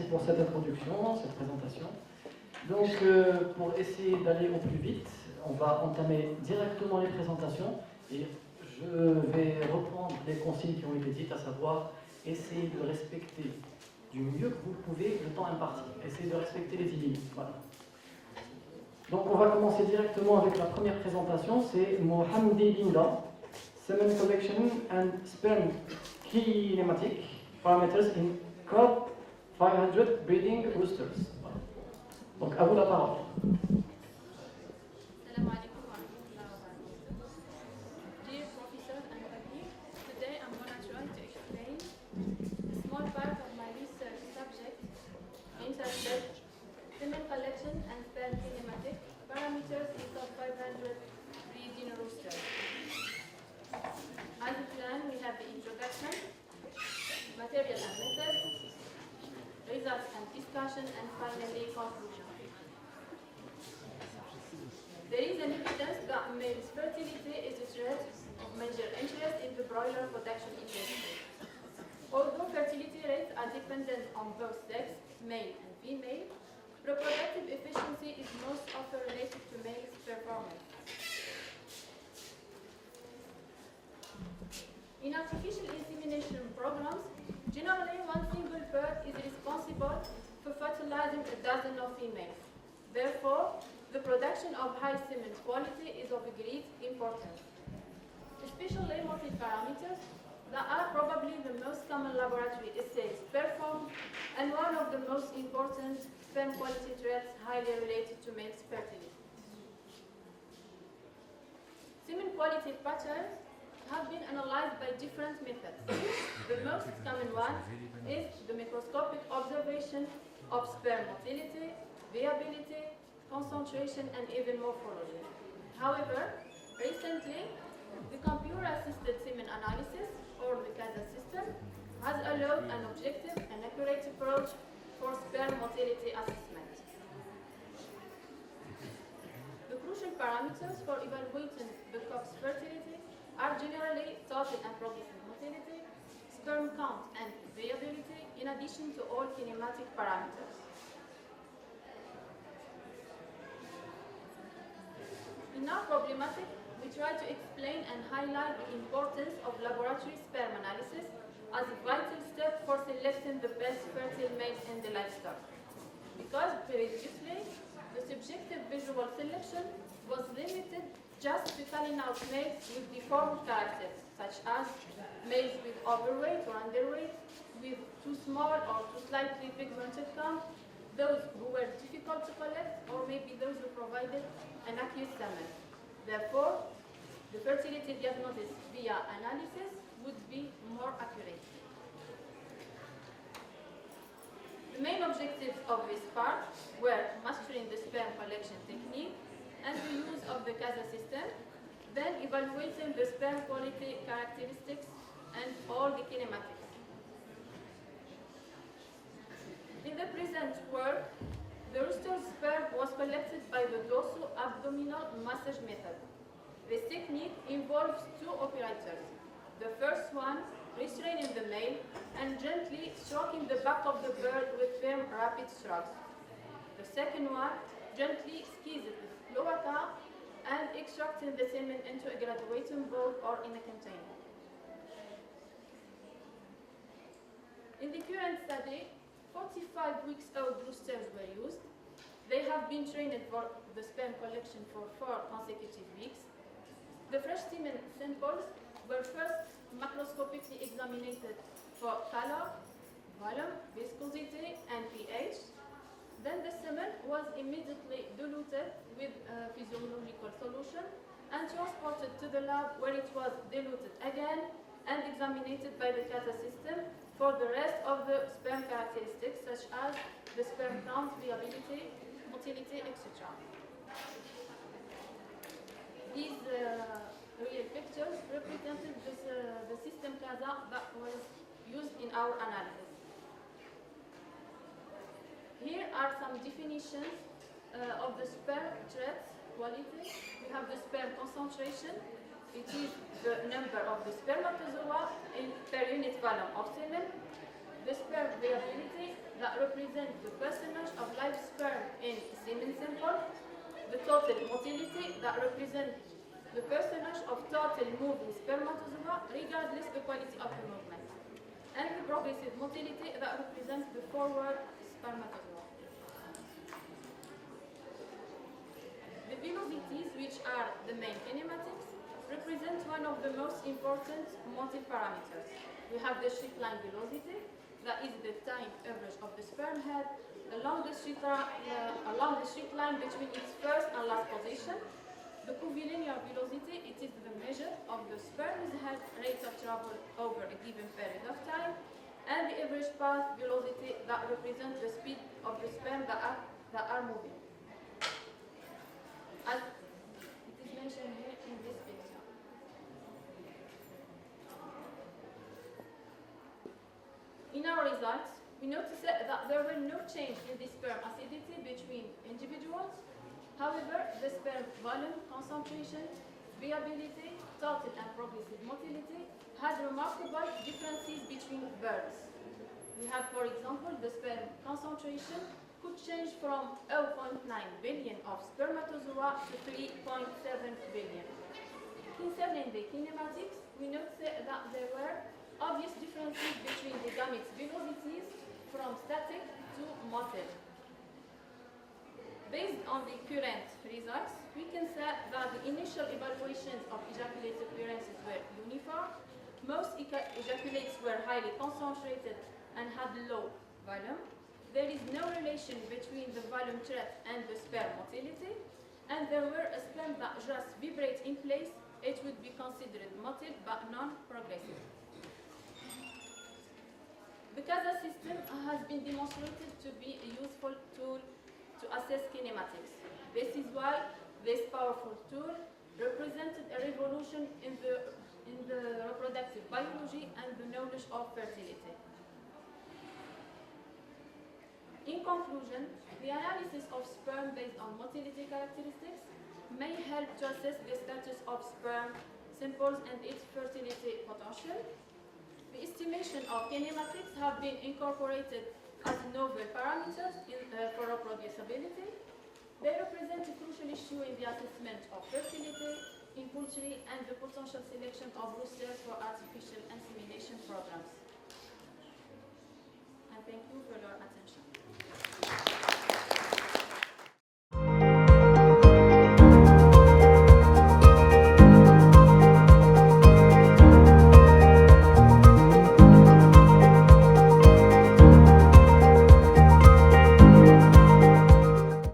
pour cette introduction, cette présentation. Donc, pour essayer d'aller au plus vite, on va entamer directement les présentations et je vais reprendre les consignes qui ont été dites, à savoir essayer de respecter du mieux que vous le pouvez le temps imparti. Essayez de respecter les 10 minutes. Voilà. Donc, on va commencer directement avec la première présentation. C'est Mohammedi Linda, Semen Collection and Sperm Kinematic Parameters in cobb 500 Breeding Roosters. Voilà. Donc, à vous la parole. Dear professors and colleagues, today I'm going to try to explain a small part of my research subject entitled Semen Collection and Sperm Kinematic Parameters in cobb 500 Breeding Roosters. As a plan, we have the introduction, material and methods, results and discussion, and finally conclusion. There is an evidence that male fertility is a threat of major interest in the broiler production industry. Although fertility rates are dependent on both sex, male and female, reproductive efficiency is most often related to male's performance. In artificial insemination programs, generally one single bird is responsible for fertilizing a dozen of females. Therefore, the production of high semen quality is of great importance. Especially multi-parameters that are probably the most common laboratory assays performed and one of the most important sperm quality traits highly related to male fertility. Semen quality patterns have been analyzed by different methods. The most common one is the microscopic observation of sperm motility, viability, concentration, and even morphology. However, recently, the computer-assisted semen analysis, or the CASA system, has allowed an objective and accurate approach for sperm motility assessment. The crucial parameters for evaluating the cobb's fertility are generally total and progressive motility, sperm count, and viability, in addition to all kinematic parameters. In our problematic, we try to explain and highlight the importance of laboratory sperm analysis as a vital step for selecting the best fertile males in the livestock. Because previously, the subjective visual selection was limited just to culling out males with deformed characters, such as males with overweight or underweight, with too small or too slightly pigmented count, those who were difficult to collect, or maybe those who provided an acute semen. Therefore, the fertility diagnosis via analysis would be more accurate. The main objectives of this part were mastering the sperm collection technique and the use of the CASA system, then evaluating the sperm quality characteristics and all the kinematics. In the present work, the rooster's sperm was collected by the dorso-abdominal massage method. This technique involves two operators. The first one, restraining the male and gently stroking the back of the bird with firm, rapid strokes. The second one, gently squeezing the cloaca and extracting the semen into a graduating bowl or in a container. In the current study, 45 weeks-old roosters were used. They have been trained for the sperm collection for 4 consecutive weeks. The fresh semen samples were first macroscopically examined for color, volume, viscosity, and pH. Then the semen was immediately diluted with a physiological solution and transported to the lab, where it was diluted again and examined by the CASA system for the rest of the sperm characteristics, such as the sperm count, viability, motility, etc. These real pictures represented the system CASA that was used in our analysis. Here are some definitions of the sperm traits quality. We have the sperm concentration. It is the number of the spermatozoa per unit volume of semen. The sperm viability, that that represent the percentage of live sperm in semen sample, the total motility that represent the percentage of total moving spermatozoa regardless the quality of the movement, and the progressive motility that represents the forward spermatozoa. The velocities, which are the main kinematics, represent one of the most important motive parameters. We have the straight line velocity, that is the time average of the sperm head along the straight line between its first and last position. The curvilinear velocity, it is the measure of the sperm's head rate of travel over a given period of time, and the average path velocity that represents the speed of the sperm that are moving. As it is mentioned here in this picture. In our results, we noticed that there were no change in the sperm acidity between individuals. However, the sperm volume, concentration, viability, total and progressive motility had remarkable differences between birds. We have, for example, the sperm concentration could change from 0.9 billion of spermatozoa to 3.7 billion. Concerning the kinematics, we noticed that there were obvious differences between the gametes' velocities from static to motor. Based on the current results, we can say that the initial evaluations of ejaculate appearances were uniform. Most ejaculates were highly concentrated and had low volume. There is no relation between the volume threat and the sperm motility, and there were a sperm that just vibrates in place. It would be considered motile but non-progressive. The CASA system has been demonstrated to be a useful tool to assess kinematics. This is why this powerful tool represented a revolution in the reproductive biology and the knowledge of fertility. In conclusion, the analysis of sperm based on motility characteristics may help to assess the status of sperm samples and its fertility potential. The estimation of kinematics have been incorporated as novel parameters for reproducibility. They represent a crucial issue in the assessment of fertility in poultry and the potential selection of roosters for artificial insemination programs. And thank you for